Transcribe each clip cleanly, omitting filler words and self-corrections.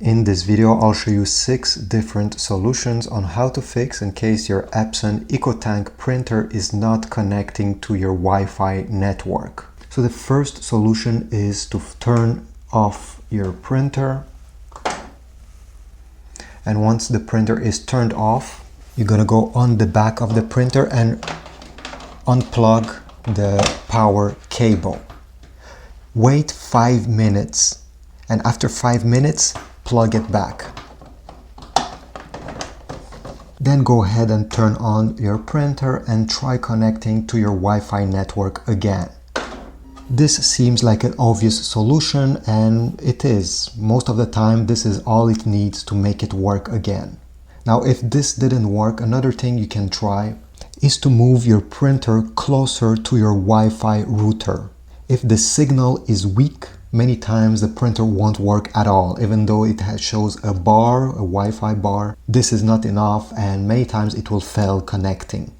In this video, I'll show you 6 different solutions on how to fix in case your Epson EcoTank printer is not connecting to your Wi-Fi network. So the first solution is to turn off your printer. And once the printer is turned off, you're gonna go on the back of the printer and unplug the power cable. Wait 5 minutes, and after 5 minutes, plug it back. Then go ahead and turn on your printer and try connecting to your Wi-Fi network again. This seems like an obvious solution, and it is. Most of the time, this is all it needs to make it work again. Now, if this didn't work, another thing you can try is to move your printer closer to your Wi-Fi router. If the signal is weak, many times the printer won't work at all, even though it shows a bar, a Wi-Fi bar. This is not enough, and many times it will fail connecting.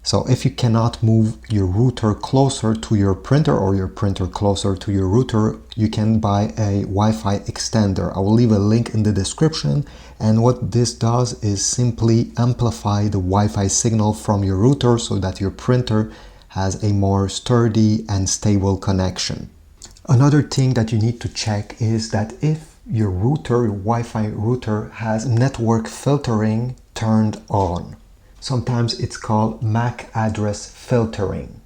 So if you cannot move your router closer to your printer or your printer closer to your router, you can buy a Wi-Fi extender. I will leave a link in the description, and what this does is simply amplify the Wi-Fi signal from your router so that your printer has a more sturdy and stable connection. Another thing that you need to check is that if your router, your Wi-Fi router, has network filtering turned on. Sometimes it's called MAC address filtering.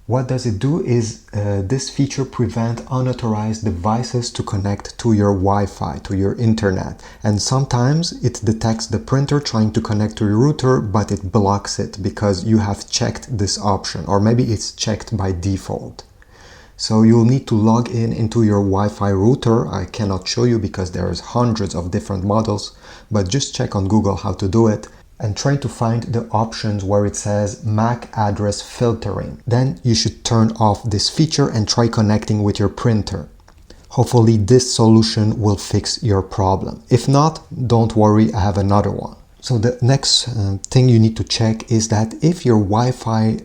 What does it do is this feature prevents unauthorized devices to connect to your Wi-Fi, to your internet. And sometimes it detects the printer trying to connect to your router, but it blocks it because you have checked this option, or maybe it's checked by default. So you'll need to log into your Wi-Fi router. I cannot show you because there's hundreds of different models, but just check on Google how to do it and try to find the options where it says MAC address filtering. Then you should turn off this feature and try connecting with your printer. Hopefully this solution will fix your problem. If not, don't worry, I have another one. So the next thing you need to check is that if your Wi-Fi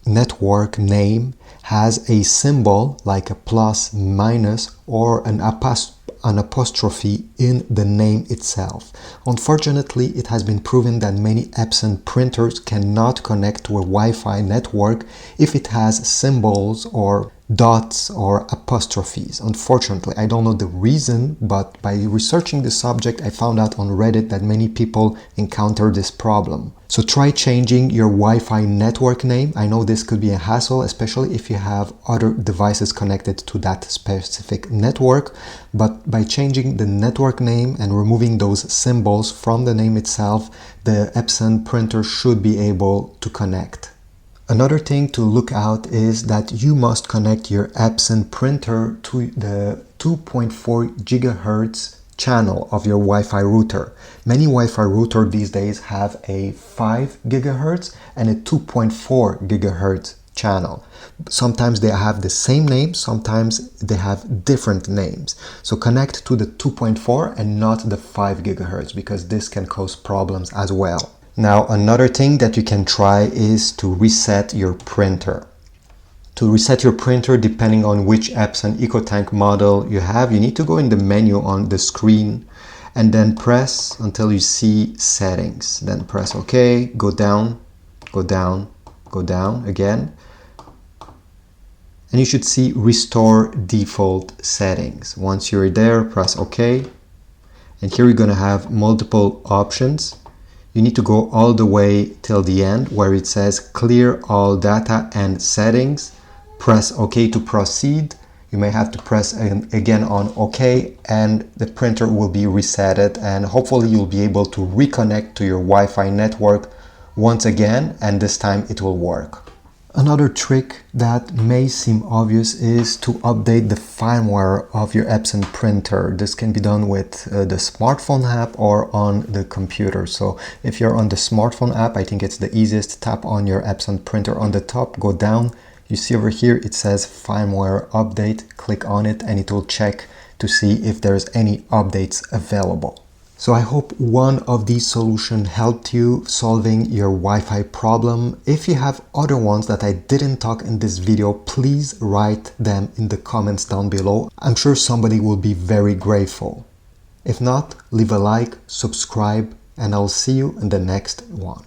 network name has a symbol like a plus, minus, or an apostrophe in the name itself. Unfortunately, it has been proven that many Epson printers cannot connect to a Wi-Fi network if it has symbols or dots or apostrophes. Unfortunately, I don't know the reason, but by researching the subject, I found out on Reddit that many people encounter this problem. So try changing your Wi-Fi network name. I know this could be a hassle, especially if you have other devices connected to that specific network, but by changing the network name and removing those symbols from the name itself, the Epson printer should be able to connect. Another thing to look out is that you must connect your Epson printer to the 2.4 gigahertz channel of your Wi-Fi router. Many Wi-Fi routers these days have a 5 gigahertz and a 2.4 gigahertz channel. Sometimes they have the same name, sometimes they have different names. So connect to the 2.4 and not the 5 gigahertz because this can cause problems as well. Now, another thing that you can try is to reset your printer. To reset your printer, depending on which Epson EcoTank model you have, you need to go in the menu on the screen and then press until you see settings. Then press OK, go down, go down, go down again. And you should see restore default settings. Once you're there, press OK. And here you're going to have multiple options. You need to go all the way till the end where it says clear all data and settings. Press OK to proceed. You may have to press again on OK, and the printer will be resetted, and hopefully you'll be able to reconnect to your Wi-Fi network once again, and this time it will work. Another trick that may seem obvious is to update the firmware of your Epson printer. This can be done with the smartphone app or on the computer. So if you're on the smartphone app, I think it's the easiest. Tap on your Epson printer on the top, go down. You see over here it says firmware update. Click on it and it will check to see if there's any updates available. So I hope one of these solutions helped you solving your Wi-Fi problem. If you have other ones that I didn't talk in this video, please write them in the comments down below. I'm sure somebody will be very grateful. If not, leave a like, subscribe, and I'll see you in the next one.